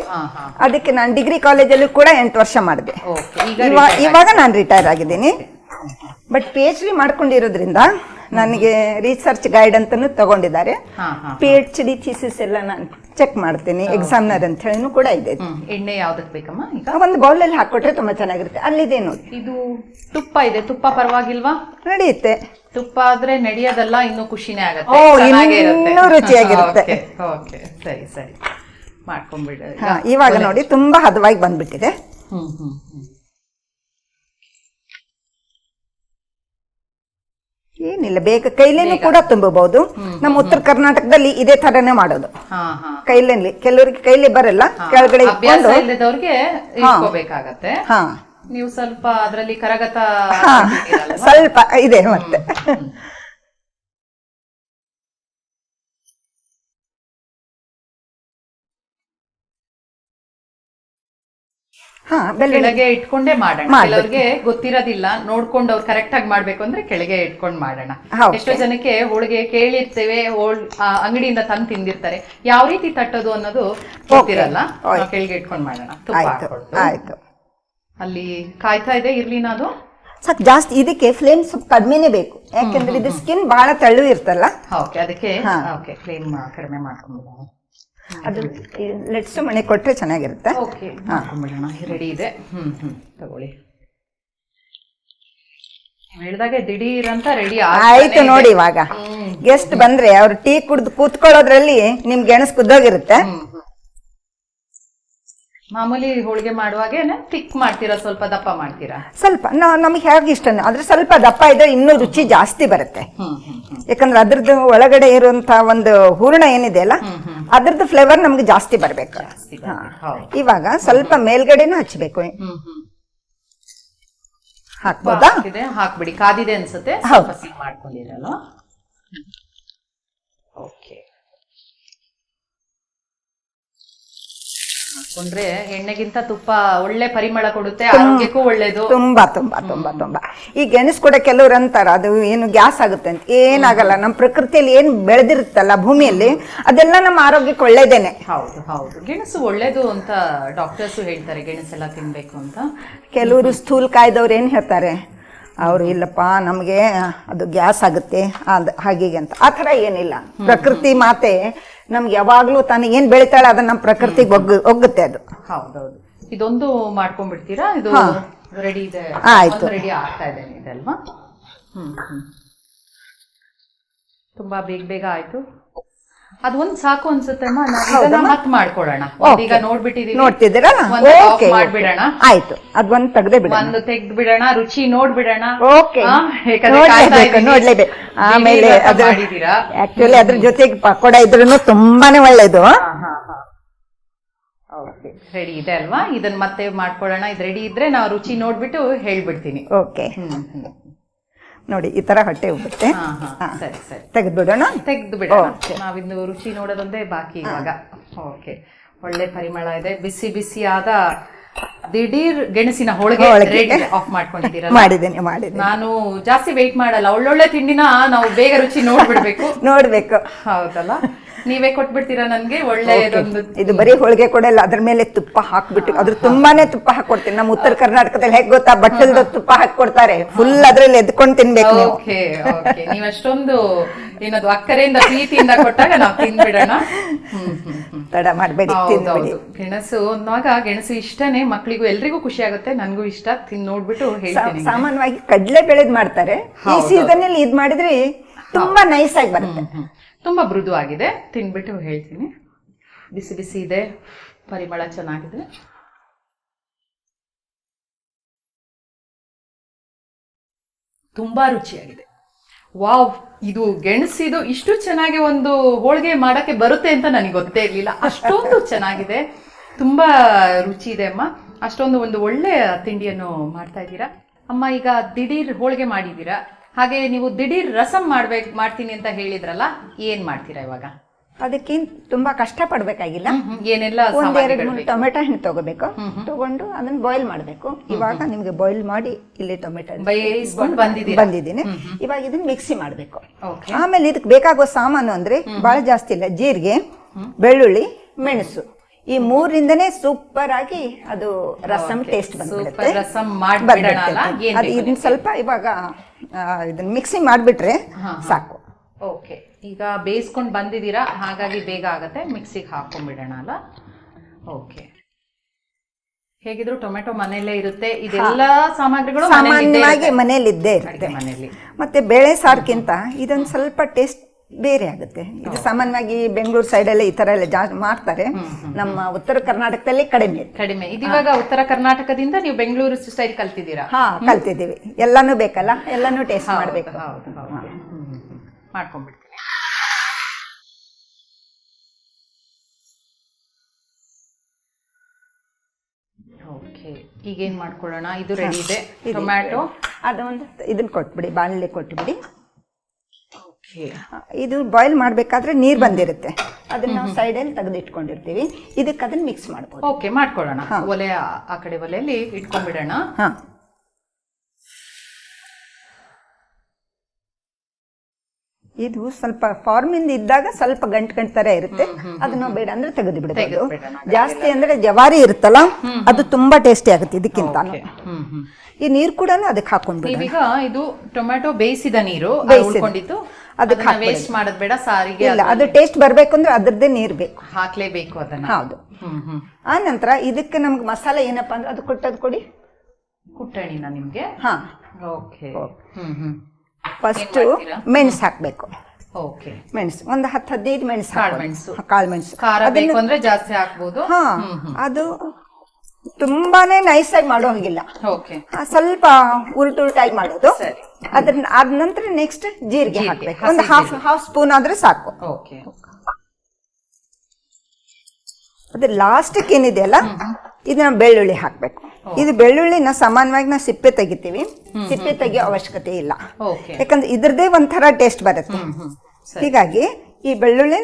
ಅದಕ್ಕೆ ನಾನು ಡಿಗ್ರಿ ಕಾಲೇಜಲ್ಲಿ ಕೂಡ 8 ವರ್ಷ ಮಾಡಿದೆ. ಇವಾಗ ನಾನು ರಿಟೈರ್ ಆಗಿದ್ದೀನಿ. ಬಟ್ PhD ಮಾಡ್ಕೊಂಡಿರೋದ್ರಿಂದ ನನಗೆ ರಿಸರ್ಚ್ ಗೈಡ್ ಅಂತಾನು ತಗೊಂಡಿದ್ದಾರೆ. PhD ಥೀಸಿಸ್ ಎಲ್ಲ ನಾನು ಚೆಕ್ ಮಾಡ್ತೀನಿ. ಎಕ್ಸಾಮ್ನರ್ ಅಂತ ಹೇಳಿನೂ ಕೂಡ ಇದೆ. ಎಣ್ಣೆ ಯಾವ್ದಕ್ ಬೇಕಮ್ಮ? ಒಂದು ಬೌಲಲ್ಲಿ ಹಾಕೊಟ್ರೆ ತುಂಬಾ ಚೆನ್ನಾಗಿರುತ್ತೆ. ಅಲ್ಲಿದೆ ನೋಡಿ, ಇದು ತುಪ್ಪ ಇದೆ. ತುಪ್ಪ ಪರವಾಗಿಲ್ವಾ? ನಡೆಯುತ್ತೆ. ತುಪ್ಪ ಆದ್ರೆ ನಡೆಯೋದಲ್ಲ, ಇನ್ನೂ ಖುಷಿನೇ ಆಗತ್ತೆ, ಇನ್ನೂ ರುಚಿಯಾಗಿರುತ್ತೆ. ಓಕೆ, ಸರಿ ಸರಿ, ಮಾಡ್ಕೊಂಡ್ಬಿಡ. ಇವಾಗ ನೋಡಿ ತುಂಬಾ ಹದವಾಗಿ ಬಂದ್ಬಿಟ್ಟಿದೆ. ಏನಿಲ್ಲ, ಬೇಗ ಕೈಲೇನು ಕೂಡ ತುಂಬಬಹುದು. ನಮ್ಮ ಉತ್ತರ ಕರ್ನಾಟಕದಲ್ಲಿ ಇದೇ ತರನೇ ಮಾಡೋದು. ಕೈಲೇಲಿ ಕೆಲವರಿಗೆ ಕೈಲಿ ಬರಲ್ಲ, ಕೆಳಗಡೆ ಇಟ್ಕೋಬೇಕಾಗತ್ತೆ. ನೀವು ಸ್ವಲ್ಪ ಅದರಲ್ಲಿ ಕರಗತ ಸ್ವಲ್ಪ ಇದೆ ಮತ್ತೆ. ಕೆಳಗೆ ಇಟ್ಕೊಂಡೇ ಮಾಡೋಣ. ಕೆಲವ್ರಿಗೆ ಗೊತ್ತಿರೋದಿಲ್ಲ, ನೋಡ್ಕೊಂಡು ಅವ್ರು ಕರೆಕ್ಟ್ ಆಗಿ ಮಾಡ್ಬೇಕು ಅಂದ್ರೆ ಕೆಳಗೆ ಇಟ್ಕೊಂಡ್ ಮಾಡೋಣ. ಎಷ್ಟೋ ಜನಕ್ಕೆ ಹೋಳಿಗೆ ಕೇಳಿರ್ತೇವೆ, ಅಂಗಡಿಯಿಂದ ತಂದು ತಿಂದಿರ್ತಾರೆ, ಯಾವ ರೀತಿ ತಟ್ಟೋದು ಅನ್ನೋದು ಗೊತ್ತಿರಲ್ಲ. ಕೆಳಗೆ ಇಟ್ಕೊಂಡ್ ಮಾಡೋಣ. ತುಪ್ಪ ಹಾಕೊಟ್ಟು ಅಲ್ಲಿ ಕಾಯ್ತಾ ಇದೆ. ಇರ್ಲಿ, ನಾನು ಸಾಕು. ಜಾಸ್ತಿ ಇದಕ್ಕೆ ಫ್ಲೇಮ್ ಸ್ವಲ್ಪ ಕಡಿಮೆನೆ ಬೇಕು, ಯಾಕೆಂದ್ರೆ ಇದು ಸ್ಕಿನ್ ಬಹಳ ತೆಳು ಇರ್ತಲ್ಲ. ಅದಕ್ಕೆ ಫ್ಲೇಮ್ ಕಡಿಮೆ ಮಾಡ್ಕೊಂಡ್ಬಿಡೋಣ. ಅದು ಲೆಟ್ಸ್ ಮನೆ ಕೊಟ್ರೆ ಚೆನ್ನಾಗಿರುತ್ತೆ. ರೆಡಿ ಇದೆ. ತಗೊಳ್ಳಿ. ಹೇಳಿದಾಗೆ ದಿಢೀರ್ ಅಂತ ರೆಡಿ ಆಯ್ತು ನೋಡಿ. ಇವಾಗ ಗೆಸ್ಟ್ ಬಂದ್ರೆ ಅವ್ರು ಟೀ ಕುಡ್ದು ಕೂತ್ಕೊಳ್ಳೋದ್ರಲ್ಲಿ ನಿಮ್ಗೆ ಗೆಣಸ್ ಕುದ್ದೋಗಿರುತ್ತೆ. ಮಾಮೂಲಿ ಹೋಳಿಗೆ ಮಾಡುವಾಗೆ ತಿಕ್ ಮಾಡ್ತೀರಾ, ಸ್ವಲ್ಪ ದಪ್ಪ ಮಾಡ್ತೀರಾ? ಸ್ವಲ್ಪ ನಮ್ಗೆ ಹೇಗೆ ಇಷ್ಟ ಆದ್ರೆ ಸ್ವಲ್ಪ ದಪ್ಪ ಇದ್ರೆ ಇನ್ನೂ ರುಚಿ ಜಾಸ್ತಿ ಬರುತ್ತೆ. ಯಾಕಂದ್ರೆ ಅದ್ರದ್ದು ಒಳಗಡೆ ಇರುವಂತ ಒಂದು ಹೂರ್ಣ ಏನಿದೆ ಅಲ್ಲ, ಅದ್ರದ್ದು ಫ್ಲೇವರ್ ನಮ್ಗೆ ಜಾಸ್ತಿ ಬರ್ಬೇಕು. ಇವಾಗ ಸ್ವಲ್ಪ ಮೇಲ್ಗಡೆನೂ ಹಚ್ಚಬೇಕು. ಹಾಕ್ಬೋದಾ? ಹಾಕ್ಬಿಡಿ. ಕಾದಿದೆ ಅನ್ಸುತ್ತೆ. ಮಾಡ್ಕೊಂಡಿರಲ್ಲ. ಓಕೆ, ಹಾಕೊಂಡ್ರೆ ಎಣ್ಣೆಗಿಂತ ತುಪ್ಪ ಒಳ್ಳೆ ಪರಿಮಳ ಕೊಡುತ್ತೆ, ಆರೋಗ್ಯಕ್ಕೂ ಒಳ್ಳೇದು. ತುಂಬಾ ತುಂಬಾ ತುಂಬಾ ತುಂಬಾ. ಈ ಗೆಣಸು ಕೂಡ ಕೆಲವ್ರು ಅಂತಾರ ಅದು ಏನು ಗ್ಯಾಸ್ ಆಗುತ್ತೆ ಅಂತ. ಏನಾಗಲ್ಲ, ನಮ್ಮ ಪ್ರಕೃತಿಯಲ್ಲಿ ಏನ್ ಬೆಳೆದಿರುತ್ತಲ್ಲ ಭೂಮಿಯಲ್ಲಿ, ಅದೆಲ್ಲ ನಮ್ಮ ಆರೋಗ್ಯಕ್ಕೆ ಒಳ್ಳೇದೇನೆ. ಹೌದು ಹೌದು, ಗೆಣಸು ಒಳ್ಳೇದು ಅಂತ ಡಾಕ್ಟರ್ಸು ಹೇಳ್ತಾರೆ, ಗೆಣಸೆಲ್ಲ ತಿನ್ಬೇಕು ಅಂತ. ಕೆಲವರು ಸ್ಥೂಲಕಾಯ್ದವ್ರು ಏನ್ ಹೇಳ್ತಾರೆ, ಅವರು ಇಲ್ಲಪ್ಪ ನಮಗೆ ಅದು ಗ್ಯಾಸ್ ಆಗುತ್ತೆ ಹಾಗೆ ಅಂತ. ಆ ಥರ ಏನಿಲ್ಲ. ಪ್ರಕೃತಿ ಮಾತೆ ನಮ್ಗೆ ಯಾವಾಗ್ಲೂ ತಾನು ಏನ್ ಬೆಳಿತಾಳೆ ಅದನ್ನ ನಮ್ಮ ಪ್ರಕೃತಿಗೆ ಒಗ್ಗುತ್ತೆ ಅದು. ಹೌದೌದು. ಇದೊಂದು ಮಾಡ್ಕೊಂಡ್ಬಿಡ್ತೀರಾ? ಇದು ರೆಡಿ ಇದೆ. ಆಯ್ತು, ರೆಡಿ ಆಗ್ತಾ ಇದೆ ಇದಲ್ವಾ? ತುಂಬಾ ಬೇಗ ಬೇಗ ಆಯ್ತು. ಅದೊಂದ್ ಸಾಕು ಅನ್ಸುತ್ತೆ. ಮತ್ತೆ ಮಾಡ್ಕೊಳ್ಳೋಣ. ಈಗ ನೋಡ್ಬಿಟ್ಟಿದೀವಿ, ನೋಡ್ತಿದ್ದೀರಲ್ಲ, ಮಾಡ್ಬಿಡೋಣ. ಆಯ್ತು, ಅದೊಂದು ತೆಗ್ದೇ ಬಿಡ, ಒಂದು ತೆಗ್ದು ಬಿಡೋಣ, ರುಚಿ ನೋಡ್ಬಿಡೋಣ. ನೋಡ್ಲೇಬೇಕು. ಆಮೇಲೆ ಆಕ್ಚುಲಿ ಅದ್ರ ಜೊತೆಗೆ ಪಕೋಡ ಇದ್ರೂ ತುಂಬಾನೇ ಒಳ್ಳೇದು. ರೆಡಿ ಇದೆ ಅಲ್ವಾ? ಇದನ್ನ ಮತ್ತೆ ಮಾಡ್ಕೊಳ್ಳೋಣ. ಇದು ರೆಡಿ ಇದ್ರೆ ನಾವು ರುಚಿ ನೋಡ್ಬಿಟ್ಟು ಹೇಳ್ಬಿಡ್ತೀನಿ. ಓಕೆ, ನೋಡಿ ಈ ತರ ಹೊಟ್ಟೆ ಉಬ್ಬುತ್ತೆ. ಸರಿ ಸರಿ, ತೆಗೆದ್ಬಿಡೋಣ. ತೆಗೆದು ಬಿಡೋಣ. ನಾವಿಂದು ರುಚಿ ನೋಡೋದೊಂದೇ ಬಾಕಿ ಇವಾಗ. ಓಕೆ, ಒಳ್ಳೆ ಪರಿಮಳ ಇದೆ. ಬಿಸಿ ಬಿಸಿಯಾದ ದಿಢೀರ್ ಗೆಣಸಿನ ಹೋಳಿಗೆ ಹೋಳಿಗೆ. ರೆಡಿ ಆಫ್ ಮಾಡ್ಕೊಂಡಿದ್ದೀರಾ? ಮಾಡಿದ್ದೇನೆ. ನಾನು ಜಾಸ್ತಿ ವೇಟ್ ಮಾಡಲ್ಲ, ಒಳ್ಳೊಳ್ಳೆ ತಿಂಡಿನ ನಾವು ಬೇಗ ರುಚಿ ನೋಡ್ಬಿಡ್ಬೇಕು. ನೋಡ್ಬೇಕು. ಹೌದಲ್ಲ, ನೀವೇ ಕೊಟ್ಬಿಡ್ತೀರಾ ನನ್ಗೆ ಒಳ್ಳೆಯದೊಂದು. ಇದು ಬರೀ ಹೋಳಿಗೆ ಕೊಡಲ್ಲ, ಅದ್ರ ಮೇಲೆ ತುಪ್ಪ ಹಾಕ್ಬಿಟ್ಟು, ಅದ್ರ ತುಂಬಾನೇ ತುಪ್ಪ ಹಾಕೊಡ್ತೀನಿ. ನಮ್ಮ ಉತ್ತರ ಕರ್ನಾಟಕದಲ್ಲಿ ಹೇಗ್ ಗೊತ್ತಾ, ಬಟ್ಟಲ್ದ ತುಪ್ಪ ಹಾಕೊಡ್ತಾರೆ, ಫುಲ್ ಅದ್ರಲ್ಲಿ ಎದ್ಕೊಂಡು ತಿನ್ಬೇಕು ನೀವು. ಓಕೆ ಓಕೆ, ನೀವ್ ಅಷ್ಟೊಂದು ಏನದು ಅಕ್ಕರೆಯಿಂದ ಪ್ರೀತಿಯಿಂದ ಕೊಟ್ಟಾಗ ನಾವು ತಿನ್ಬಿಡೋಣ. ತಡ ಮಾಡ್ಬೇಡಿ, ತಿನ್ಬೇಡಿ. ಗೆಣಸು ಅನ್ನುವಾಗ ಗೆಣಸು ಇಷ್ಟನೇ, ಮಕ್ಳಿಗೂ ಎಲ್ರಿಗೂ ಖುಷಿ ಆಗುತ್ತೆ, ನನ್ಗೂ ಇಷ್ಟ. ತಿನ್ ನೋಡ್ಬಿಟ್ಟು ಹೇಳ್ತೀನಿ. ಸಾಮಾನ್ಯವಾಗಿ ಕಡ್ಲೆ ಬೆಳೆದ್ ಮಾಡ್ತಾರೆ, ಈ ಸೀಸನ್ ಅಲ್ಲಿ ಇದ್ ಮಾಡಿದ್ರೆ ತುಂಬಾ ನೈಸ್ ಆಗಿ ಬರುತ್ತೆ. ತುಂಬಾ ಮೃದು ಆಗಿದೆ, ತಿನ್ಬಿಟ್ಟು ಹೇಳ್ತೀನಿ. ಬಿಸಿ ಬಿಸಿ ಇದೆ, ಪರಿಮಳ ಚೆನ್ನಾಗಿದೆ. ತುಂಬಾ ರುಚಿಯಾಗಿದೆ. ವಾವ್, ಇದು ಗೆಣಸಿದು ಇಷ್ಟು ಚೆನ್ನಾಗಿ ಒಂದು ಹೋಳಿಗೆ ಮಾಡಕ್ಕೆ ಬರುತ್ತೆ ಅಂತ ನನಗೆ ಗೊತ್ತೇ ಇರ್ಲಿಲ್ಲ. ಅಷ್ಟೊಂದು ಚೆನ್ನಾಗಿದೆ, ತುಂಬಾ ರುಚಿ ಇದೆ ಅಮ್ಮ. ಅಷ್ಟೊಂದು ಒಂದು ಒಳ್ಳೆಯ ತಿಂಡಿಯನ್ನು ಮಾಡ್ತಾ ಇದ್ದೀರಾ ಅಮ್ಮ. ಈಗ ದಿಢೀರ್ ಹೋಳಿಗೆ ಮಾಡಿದೀರಾ, ಹಾಗೆ ನೀವು ದಿಢೀರ್ ರಸಂ ಮಾಡ್ತೀನಿ ಅಂತ ಹೇಳಿದ್ರಲ್ಲ, ಏನ್ ಮಾಡ್ತೀರಾ ಇವಾಗ? ಅದಕ್ಕೇನ್ ತುಂಬಾ ಕಷ್ಟ ಪಡ್ಬೇಕಾಗಿಲ್ಲ. ಏನೆಲ್ಲ ಒಂದೆರಡು 3 ಟೊಮೆಟೊ ಹಣ್ಣು ತಗೋಬೇಕು, ತಗೊಂಡು ಅದನ್ನ ಬಾಯ್ಲ್ ಮಾಡ್ಬೇಕು. ಇವಾಗ ನಿಮ್ಗೆ ಬಾಯ್ಲ್ ಮಾಡಿ ಇಲ್ಲಿ ಟೊಮೆಟೊ ಬಂದಿದ್ದೀನಿ. ಇವಾಗ ಇದನ್ನ ಮಿಕ್ಸಿ ಮಾಡ್ಬೇಕು. ಆಮೇಲೆ ಇದಕ್ಕೆ ಬೇಕಾಗುವ ಸಾಮಾನು ಅಂದ್ರೆ ಬಹಳ ಜಾಸ್ತಿ ಇಲ್ಲ, ಜೀರಿಗೆ, ಬೆಳ್ಳುಳ್ಳಿ, ಮೆಣಸು, ಈ 3ರಿಂದನೇ ಸೂಪರ್ ಆಗಿ ಅದು ರಸಂ ಟೇಸ್ಟ್ ಬಂದ್ಬಿಡುತ್ತೆ. ಅದು ಇದನ್ನ ಸ್ವಲ್ಪ ಇವಾಗ ಇದನ್ನ ಮಿಕ್ಸಿ ಮಾಡ್ಬಿಟ್ರೆ ಸಾಕು. ಓಕೆ, ಈಗ ಬೇಯಿಸ್ಕೊಂಡು ಬಂದಿದ್ದೀರಾ, ಹಾಗಾಗಿ ಬೇಗ ಆಗತ್ತೆ, ಮಿಕ್ಸಿಗೆ ಹಾಕೊಂಡ್ಬಿಡೋಣ ಅಲ್ಲ. ಓಕೆ, ಹೇಗಿದ್ರು ಟೊಮೆಟೊ ಮನೆಯಲ್ಲೇ ಇರುತ್ತೆ, ಇದೆಲ್ಲ ಸಾಮಗ್ರಿಗಳು ಸಾಮಾನ್ಯವಾಗಿ ಮನೇಲಿ ಇದ್ದೇ ಇರುತ್ತೆ. ಮನೆಯಲ್ಲಿ ಮತ್ತೆ ಬೇಳೆ ಸಾರ್ಕಿಂತ ಇದೊಂದು ಸ್ವಲ್ಪ ಟೇಸ್ಟ್ ಬೇರೆ ಆಗುತ್ತೆ. ಇದು ಸಾಮಾನ್ಯವಾಗಿ ಬೆಂಗಳೂರು ಸೈಡ್ ಅಲ್ಲಿ ಈ ತರ ಎಲ್ಲ ಜಾಸ್ತಿ ಮಾಡ್ತಾರೆ, ನಮ್ಮ ಉತ್ತರ ಕರ್ನಾಟಕದಲ್ಲಿ ಕಡಿಮೆ. ಇದಿವಾಗ ಉತ್ತರ ಕರ್ನಾಟಕದಿಂದ ನೀವು ಬೆಂಗಳೂರು ಸ್ಟೈಲ್ ಕಲ್ತಿದ್ದೀರಾ? ಕಲ್ತಿದ್ದೀವಿ. ಎಲ್ಲಾನು ಬೇಕಲ್ಲ, ಎಲ್ಲಾನು ಟೇಸ್ಟ್ ಮಾಡ್ಬೇಕು. ಮಾಡ್ಕೊಂಡ್ಬಿಡ್ತೀನಿ. ಓಕೆ, ಈಗೇನ್ ಮಾಡ್ಕೊಳ್ಳೋಣ? ಇದು ರೆಡಿ ಇದೆ, ಟೊಮ್ಯಾಟೊ. ಅದೊಂದು ಇದನ್ನ ಕೊಟ್ಬಿಡಿ, ಬಾಣಲೆ ಕೊಟ್ಬಿಡಿ. ಇದು ಬಾಯ್ಲ್ ಮಾಡ್ಬೇಕಾದ್ರೆ ನೀರ್ ಬಂದಿರುತ್ತೆ, ಅದನ್ನ ನಾವು ಸೈಡಲ್ಲಿ ತೆಗೆದು ಇಟ್ಕೊಂಡಿರ್ತೀವಿ. ಇದಕ್ಕೆ ಅದನ್ನ ಮಿಕ್ಸ್ ಮಾಡ್ಬೋದು. ಓಕೆ, ಮಾಡ್ಕೊಳ್ಳೋಣ. ಒಲೆ ಆ ಕಡೆ ಒಲೆಯಲ್ಲಿ ಇಟ್ಕೊಂಡ್ಬಿಡೋಣ. ಇದು ಸ್ವಲ್ಪ ಫಾರ್ಮಿಂದ ಇದ್ದಾಗ ಸ್ವಲ್ಪ ಗಂಟು ತರ ಇರುತ್ತೆ, ಅದನ್ನ ಬೇಡ ಅಂದ್ರೆ ತೆಗೆದು ಬಿಡಬಹುದು. ಜಾಸ್ತಿ ಅಂದ್ರೆ ಜವಾರಿ ಇರುತ್ತಲ್ಲ, ಅದು ತುಂಬಾ ಟೇಸ್ಟಿ ಆಗುತ್ತೆ ಇದಕ್ಕಿಂತ. ಈ ನೀರು ಕೂಡ ಅದಕ್ಕೆ ಹಾಕೊಂಡ್ಬಿಡಿ. ಈಗ ಇದು ಟೊಮ್ಯಾಟೊ ಬೇಯಿಸಿದ ನೀರು ಉಳ್ಕೊಂಡಿತ್ತು, ಅದಕ್ಕೆ ವೇಸ್ಟ್ ಮಾಡೋದ್ ಬೇಡ ಸಾರಿಗೆ. ಇಲ್ಲ, ಅದು ಟೇಸ್ಟ್ ಬರ್ಬೇಕು ಅಂದ್ರೆ ಅದ್ರದ್ದೇ ನೀರ್ ಬೇಕು, ಹಾಕ್ಲೇಬೇಕು ಅದನ್ನ. ಹೌದು. ಆ ನಂತರ ಇದಕ್ಕೆ ನಮ್ಗೆ ಮಸಾಲೆ ಏನಪ್ಪಾ ಅಂದ್ರೆ ಅದು ಕೊಟ್ಟದ್ ಕೊಡಿ. ಕುಟ್ಟಣಿನ ನಿಮ್ಗೆ? ಓಕೆ. ಫಸ್ಟ್ ಮೆಣಸು ಹಾಕ್ಬೇಕು. ಓಕೆ, ಮೆಣಸು ಒಂದು 10-15 ಮೆಣಸು. ಕಾಳು ಮೆಣಸು ಅಂದ್ರೆ ಜಾಸ್ತಿ ಹಾಕ್ಬೋದು. ಅದು ತುಂಬಾನೇ ನೈಸ್ ಆಗಿ ಮಾಡೋ ಹಾಗಿಲ್ಲ, ಸ್ವಲ್ಪ ಉಲ್ಟಾಗಿ ಮಾಡೋದು. ಅದ್ರ ಆದ ನಂತರ ನೆಕ್ಸ್ಟ್ ಜೀರಿಗೆ ಹಾಕ್ಬೇಕು, ಒಂದು ಹಾಫ್ ಸ್ಪೂನ್ ಆದ್ರೆ ಸಾಕು. ಅದ್ರ ಲಾಸ್ಟಿಗೆ ಏನಿದೆಯಲ್ಲ, ಇದನ್ನ ಬೆಳ್ಳುಳ್ಳಿ ಹಾಕ್ಬೇಕು. ಇದು ಬೆಳ್ಳುಳ್ಳಿನ ಸಾಮಾನ್ಯವಾಗಿ ನಾವು ಸಿಪ್ಪೆ ತೆಗಿತೀವಿ, ಸಿಪ್ಪೆ ತೆಗಿಯೋ ಅವಶ್ಯಕತೆ ಇಲ್ಲ, ಯಾಕಂದ್ರೆ ಇದ್ರದೇ ಒಂಥರ ಟೇಸ್ಟ್ ಬರುತ್ತೆ. ಹೀಗಾಗಿ ಈ ಬೆಳ್ಳುಳ್ಳಿ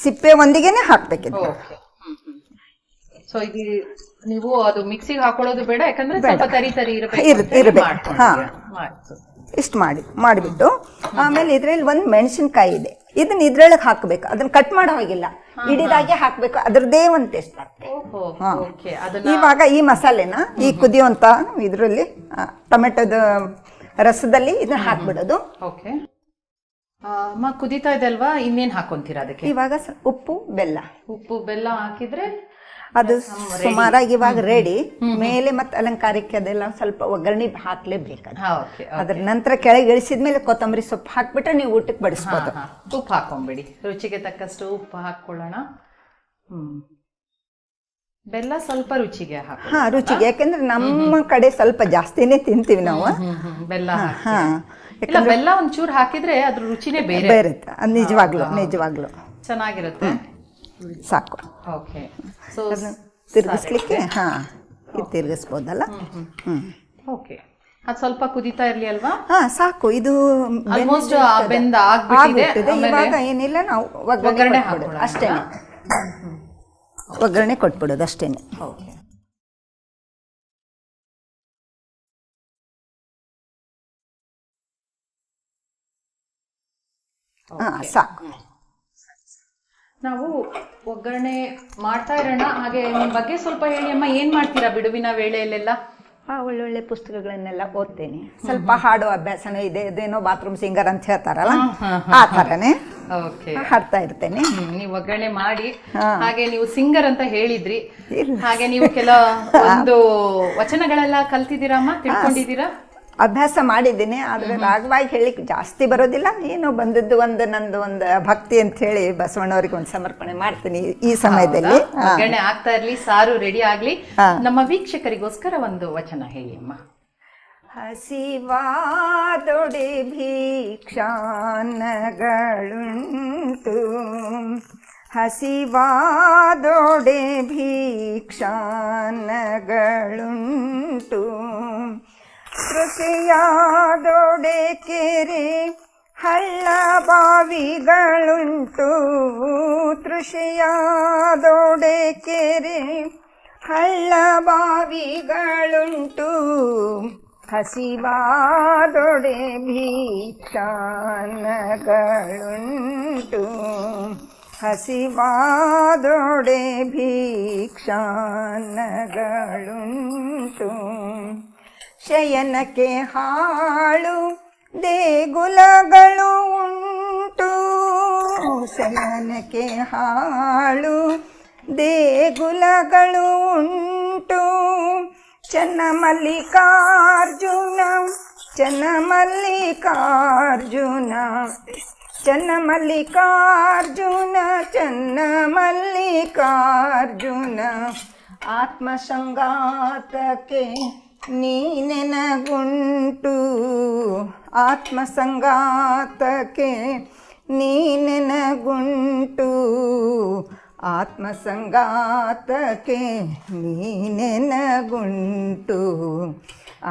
ಸಿಪ್ಪೆ ಒಂದಿಗೆನೆ ಹಾಕ್ಬೇಕಿತ್ತು. ಸೊ ಇದು ನೀವು ಅದು ಮಿಕ್ಸಿಗೆ ಹಾಕೊಳ್ಳೋದು ಬೇಡ, ಯಾಕಂದ್ರೆ ಸ್ವಲ್ಪ ತರಿ ಇರ್ಬೇಕು. ಇಷ್ಟು ಮಾಡಿಬಿಟ್ಟು ಆಮೇಲೆ ಇದ್ರಲ್ಲಿ ಒಂದು ಮೆಣಸಿನ್ಕಾಯಿ ಇದೆ, ಇದನ್ನ ಇದ್ರೊಳಗೆ ಹಾಕ್ಬೇಕು. ಅದನ್ನ ಕಟ್ ಮಾಡೋ ಹಾಗಿಲ್ಲ, ಇಡಿದಾಗೆ ಹಾಕ್ಬೇಕು, ಅದ್ರದ್ದೇ ಒಂದು ಟೇಸ್ಟ್ ಬರುತ್ತೆ. ಇವಾಗ ಈ ಮಸಾಲೆನ ಈ ಕುದಿಯುವಂತ ಇದ್ರಲ್ಲಿ ಟೊಮೆಟೊದ ರಸದಲ್ಲಿ ಇದನ್ನ ಹಾಕ್ಬಿಡೋದು. ಕುದಿತಾ ಇದೆ ಅಲ್ವಾ, ಇನ್ನೇನ್ ಹಾಕೊಂತೀರಾ ಅದಕ್ಕೆ? ಇವಾಗ ಉಪ್ಪು ಬೆಲ್ಲ ಹಾಕಿದ್ರೆ ಅದು ಸುಮಾರಾಗಿ ಇವಾಗ ರೆಡಿ. ಮೇಲೆ ಮತ್ತೆ ಅಲಂಕಾರಕ್ಕೆ ಅದೆಲ್ಲ ಸ್ವಲ್ಪ ಒಗ್ಗರಣೆ ಹಾಕ್ಲೇಬೇಕು. ಅದ್ರ ನಂತರ ಕೆಳಗೆ ಇಳಿಸಿದ್ಮೇಲೆ ಕೊತ್ತಂಬರಿ ಸೊಪ್ಪು ಹಾಕ್ಬಿಟ್ರೆ ನೀವು ಊಟಕ್ಕೆ ಬಡಿಸ್ಬೋದು. ಉಪ್ಪು ಹಾಕೊಂಬಿಡಿ, ರುಚಿಗೆ ತಕ್ಕಷ್ಟು ಉಪ್ಪು ಹಾಕೊಳ್ಳೋಣ. ಬೆಲ್ಲ ಸ್ವಲ್ಪ ರುಚಿಗೆ ರುಚಿಗೆ, ಯಾಕಂದ್ರೆ ನಮ್ಮ ಕಡೆ ಸ್ವಲ್ಪ ಜಾಸ್ತಿನೇ ತಿಂತೀವಿ ನಾವು ಬೆಲ್ಲ. ಬೆಲ್ಲ ಒಂಚೂರು ಹಾಕಿದ್ರೆ ಅದ್ರ ರುಚಿನೇ ಬೇರೆ ಇರುತ್ತೆ. ನಿಜವಾಗ್ಲು ಚೆನ್ನಾಗಿರುತ್ತೆ. ಸಾಕು. ಓಕೆ, ತಿರ್ಗಿಸ್ಲಿಕ್ಕೆ ತಿರ್ಗಿಸ್ಬೋದಲ್ಲ. ಓಕೆ, ಅದು ಸ್ವಲ್ಪ ಕುದಿತಾ ಇರ್ಲಿ ಅಲ್ವಾ? ಸಾಕು. ಇದು ಆಲ್ಮೋಸ್ಟ್ ಆಗ್ಬಿಟ್ಟಿದೆ. ಇವಾಗ ಏನಿಲ್ಲ, ನಾವು ಒಗ್ಗರಣೆ ಹಾಕೋದು ಅಷ್ಟೇನೆ. ಒಗ್ಗರಣೆ ಕೊಟ್ಬಿಡೋದು ಅಷ್ಟೇನೆ. ಸಾಕು. ನಾವು ಒಗ್ಗರಣೆ ಮಾಡ್ತಾ ಇರೋಣ. ಹಾಗೆ ನಿಮ್ ಬಗ್ಗೆ ಸ್ವಲ್ಪ ಹೇಳಿ ಅಮ್ಮ, ಏನ್ ಮಾಡ್ತೀರಾ ಬಿಡುವಿನ ವೇಳೆಯಲ್ಲೆಲ್ಲ? ಒಳ್ಳೊಳ್ಳೆ ಪುಸ್ತಕಗಳನ್ನೆಲ್ಲ ಓದ್ತೇನೆ. ಸ್ವಲ್ಪ ಹಾಡೋ ಅಭ್ಯಾಸನೂ ಇದೆ. ಅದೇನೋ ಬಾತ್ರೂಮ್ ಸಿಂಗರ್ ಅಂತ ಹೇಳ್ತಾರಲ್ಲ, ಆ ಥರನೇ ಹಾಡ್ತಾ ಇರ್ತೇನೆ. ನೀವು ಒಗ್ಗರಣೆ ಮಾಡಿ, ಹಾಗೆ ನೀವು ಸಿಂಗರ್ ಅಂತ ಹೇಳಿದ್ರಿ, ಹಾಗೆ ನೀವು ಒಂದು ವಚನಗಳೆಲ್ಲ ಕಲ್ತಿದ್ದೀರಮ್ಮ, ತಿಳ್ಕೊಂಡಿದ್ದೀರಾ? ಅಭ್ಯಾಸ ಮಾಡಿದ್ದೀನಿ, ಆದ್ರೆ ರಾಗವಾಗಿ ಹೇಳಿಕ್ ಜಾಸ್ತಿ ಬರೋದಿಲ್ಲ. ಏನೋ ಬಂದದ್ದು ನಂದು ಒಂದು ಭಕ್ತಿ ಅಂತ ಹೇಳಿ ಬಸವಣ್ಣವ್ರಿಗೆ ಒಂದು ಸಮರ್ಪಣೆ ಮಾಡ್ತೀನಿ ಈ ಸಮಯದಲ್ಲಿ. ಒಗ್ಗರಣೆ ಆಗ್ತಾ ಇರ್ಲಿ, ಸಾರು ರೆಡಿ ಆಗ್ಲಿ. ನಮ್ಮ ವೀಕ್ಷಕರಿಗೋಸ್ಕರ ಒಂದು ವಚನ ಹೇಳಿ ಅಮ್ಮ. ಹಸಿವಾದೊಡೆ ಭೀಕ್ಷಾನ್ನಗಳುಂಟು, ಹಸಿವಾದೊಡೆ ಭೀಕ್ಷಾನ್ನಗಳುಂಟು, ತೃಷೆಯಾದೊಡೆ ಕೆರೆ ಹಳ್ಳ ಬಾವಿಗಳುಂಟು, ತೃಷೆಯಾದೊಡೆ ಕೆರೆ ಹಳ್ಳ ಬಾವಿಗಳುಂಟು, ಹಸಿವಾದೊಡೆ ಭೀಕ್ಷಾನ್ನಗಳುಂಟು, ಹಸಿವಾದೊಡೆ ಭೀಕ್ಷಾನ್ನಗಳುಂಟು, ಶಯನಕ್ಕೆ ಹಾಳು ದೇಗುಲಗಳು ಉಂಟು, ಶಯನಕ್ಕೆ ಹಾಳು ದೇಗುಲಗಳು ಉಂಟು, ಚನ್ನಮಲ್ಲಿಕಾರ್ಜುನ ಚನ್ನಮಲ್ಲಿಕಾರ್ಜುನ ಚನ್ನಮಲ್ಲಿಕಾರ್ಜುನ ಚನ್ನಮಲ್ಲಿಕಾರ್ಜುನ, ಆತ್ಮಸಂಗಾತಕ್ಕೆ ನೀನೆನಗುಂಟು, ಆತ್ಮಸಂಗಾತಕ್ಕೆ ನೀನೆನಗುಂಟು, ಆತ್ಮಸಂಗಾತಕ್ಕೆ ನೀನೆನಗುಂಟು,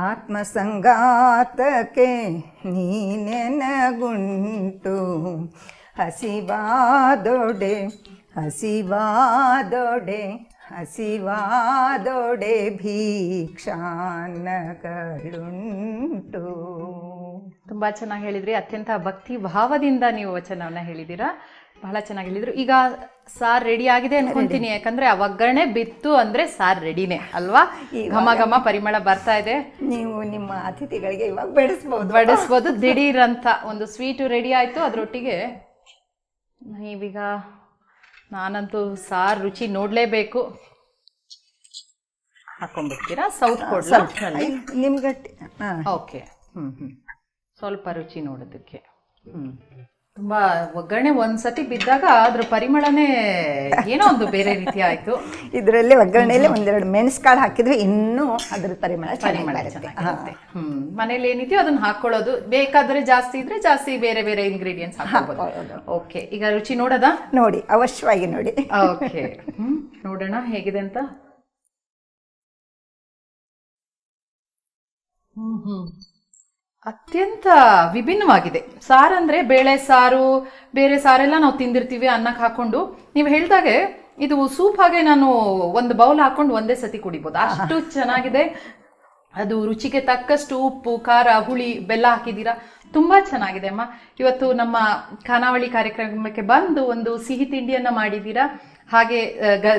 ಆತ್ಮಸಂಗಾತಕ್ಕೆ ನೀನೆನಗುಂಟು, ಹಸಿವಾದೊಡೆ ಹಸಿವಾದೊಡೆ ಹಸಿವಾದೊಡೆ ಭೀಕ್ಷಾನ್ನಗಳುಂಟು. ತುಂಬಾ ಚೆನ್ನಾಗಿ ಹೇಳಿದ್ರಿ. ಅತ್ಯಂತ ಭಕ್ತಿ ಭಾವದಿಂದ ನೀವು ವಚನವನ್ನ ಹೇಳಿದ್ದೀರಾ. ಬಹಳ ಚೆನ್ನಾಗಿ ಹೇಳಿದ್ರು. ಈಗ ಸಾರ್ ರೆಡಿ ಆಗಿದೆ ಅನ್ಕೊಂತೀನಿ, ಯಾಕಂದ್ರೆ ಆ ಒಗ್ಗರಣೆ ಬಿತ್ತು ಅಂದ್ರೆ ಸಾರ್ ರೆಡಿನೇ ಅಲ್ವಾ? ಘಮ ಘಮ ಪರಿಮಳ ಬರ್ತಾ ಇದೆ. ನೀವು ನಿಮ್ಮ ಅತಿಥಿಗಳಿಗೆ ಇವಾಗ ಬಡಿಸ್ಬೋದು. ದಿಢೀರ್ ಅಂತ ಒಂದು ಸ್ವೀಟು ರೆಡಿ ಆಯ್ತು. ಅದ್ರೊಟ್ಟಿಗೆ ನೀವೀಗ, ನಾನಂತೂ ಸಾರ್ ರುಚಿ ನೋಡ್ಲೇಬೇಕು. ಹಾಕೊಂಡ್ಬಿಡ್ತೀರಾ? ಸೌತ್ ಕೊಡ್ಲಾ ನಿಮ್ಗೆ? ಓಕೆ. ಸ್ವಲ್ಪ ರುಚಿ ನೋಡೋದಕ್ಕೆ. ತುಂಬಾ ಒಗ್ಗರಣೆ ಒಂದ್ಸತಿ ಬಿದ್ದಾಗ ಅದ್ರ ಪರಿಮಳನೇ ಏನೋ ಒಂದು ಬೇರೆ ರೀತಿ ಆಯ್ತು. ಇದರಲ್ಲಿ ಒಗ್ಗರಣೆಯಲ್ಲಿ ಒಂದೆರಡು ಮೆಣಸುಕಾಳು ಹಾಕಿದ್ರೆ ಇನ್ನೂ ಅದ್ರ ಪರಿಮಳ ಚೆನ್ನಾಗಿರುತ್ತೆ. ಮನೇಲಿ ಏನಿದೆಯೋ ಅದನ್ನ ಹಾಕೊಳ್ಳೋದು. ಬೇಕಾದ್ರೆ ಜಾಸ್ತಿ ಇದ್ರೆ ಜಾಸ್ತಿ ಬೇರೆ ಬೇರೆ ಇಂಗ್ರೀಡಿಯೆಂಟ್ಸ್ ಹಾಕೋಬಹುದು. ಓಕೆ, ಈಗ ರುಚಿ ನೋಡೋದಾ? ನೋಡಿ, ಅವಶ್ಯವಾಗಿ ನೋಡಿ. ಓಕೆ, ನೋಡೋಣ ಹೇಗಿದೆ ಅಂತ. ಅತ್ಯಂತ ವಿಭಿನ್ನವಾಗಿದೆ. ಸಾರಂದ್ರೆ ಬೇಳೆ ಸಾರು, ಬೇರೆ ಸಾರೆಲ್ಲ ನಾವು ತಿಂದಿರ್ತೀವಿ ಅನ್ನಕ್ಕೆ ಹಾಕೊಂಡು. ನೀವು ಹೇಳ್ದಾಗೆ ಇದು ಸೂಪ್ ಹಾಗೆ ನಾನು ಒಂದು ಬೌಲ್ ಹಾಕೊಂಡು ಒಂದೇ ಸತಿ ಕುಡಿಬೋದು, ಅಷ್ಟು ಚೆನ್ನಾಗಿದೆ. ಅದು ರುಚಿಗೆ ತಕ್ಕಷ್ಟು ಉಪ್ಪು, ಖಾರ, ಹುಳಿ, ಬೆಲ್ಲ ಹಾಕಿದ್ದೀರಾ. ತುಂಬಾ ಚೆನ್ನಾಗಿದೆ ಅಮ್ಮ. ಇವತ್ತು ನಮ್ಮ ಖಾನಾವಳಿ ಕಾರ್ಯಕ್ರಮಕ್ಕೆ ಬಂದು ಒಂದು ಸಿಹಿ ತಿಂಡಿಯನ್ನ ಮಾಡಿದ್ದೀರಾ. ಹಾಗೆ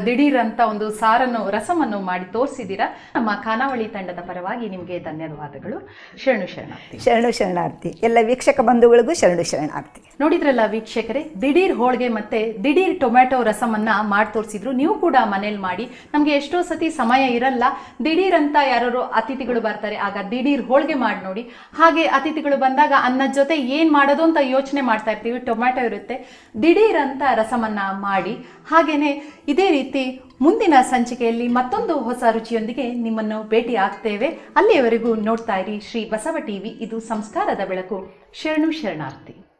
ದಿಢೀರ್ ಅಂತ ಒಂದು ಸಾರನ್ನು, ರಸಮನ್ನು ಮಾಡಿ ತೋರಿಸಿದ್ದೀರಾ. ನಮ್ಮ ಖಾನಾವಳಿ ತಂಡದ ಪರವಾಗಿ ನಿಮಗೆ ಧನ್ಯವಾದಗಳು. ಶರಣು ಶರಣಾರ್ಥಿ. ಶರಣು ಶರಣಾರ್ಥಿ. ಎಲ್ಲ ವೀಕ್ಷಕ ಬಂಧುಗಳಿಗೂ ಶರಣು ಶರಣಾರ್ಥಿ. ನೋಡಿದ್ರಲ್ಲ ವೀಕ್ಷಕರೇ, ದಿಢೀರ್ ಹೋಳಿಗೆ ಮತ್ತೆ ದಿಢೀರ್ ಟೊಮ್ಯಾಟೊ ರಸಮನ್ನ ಮಾಡಿ ತೋರಿಸಿದ್ರು. ನೀವು ಕೂಡ ಮನೇಲಿ ಮಾಡಿ. ನಮ್ಗೆ ಎಷ್ಟೋ ಸತಿ ಸಮಯ ಇರಲ್ಲ, ದಿಢೀರ್ ಅಂತ ಯಾರು ಅತಿಥಿಗಳು ಬರ್ತಾರೆ, ಆಗ ದಿಢೀರ್ ಹೋಳಿಗೆ ಮಾಡಿ ನೋಡಿ. ಹಾಗೆ ಅತಿಥಿಗಳು ಬಂದಾಗ ಅನ್ನದ ಜೊತೆ ಏನ್ ಮಾಡೋದು ಅಂತ ಯೋಚನೆ ಮಾಡ್ತಾ ಇರ್ತೀವಿ, ಟೊಮ್ಯಾಟೊ ಇರುತ್ತೆ, ದಿಢೀರ್ ಅಂತ ರಸಮನ್ನ ಮಾಡಿ. ಹಾಗೇನೆ ಇದೇ ರೀತಿ ಮುಂದಿನ ಸಂಚಿಕೆಯಲ್ಲಿ ಮತ್ತೊಂದು ಹೊಸ ರುಚಿಯೊಂದಿಗೆ ನಿಮ್ಮನ್ನು ಭೇಟಿ ಆಗ್ತೇವೆ. ಅಲ್ಲಿಯವರೆಗೂ ನೋಡ್ತಾ ಇರಿ ಶ್ರೀ ಬಸವ ಟಿವಿ. ಇದು ಸಂಸ್ಕಾರದ ಬೆಳಕು. ಶರಣು ಶರಣಾರ್ಥಿ.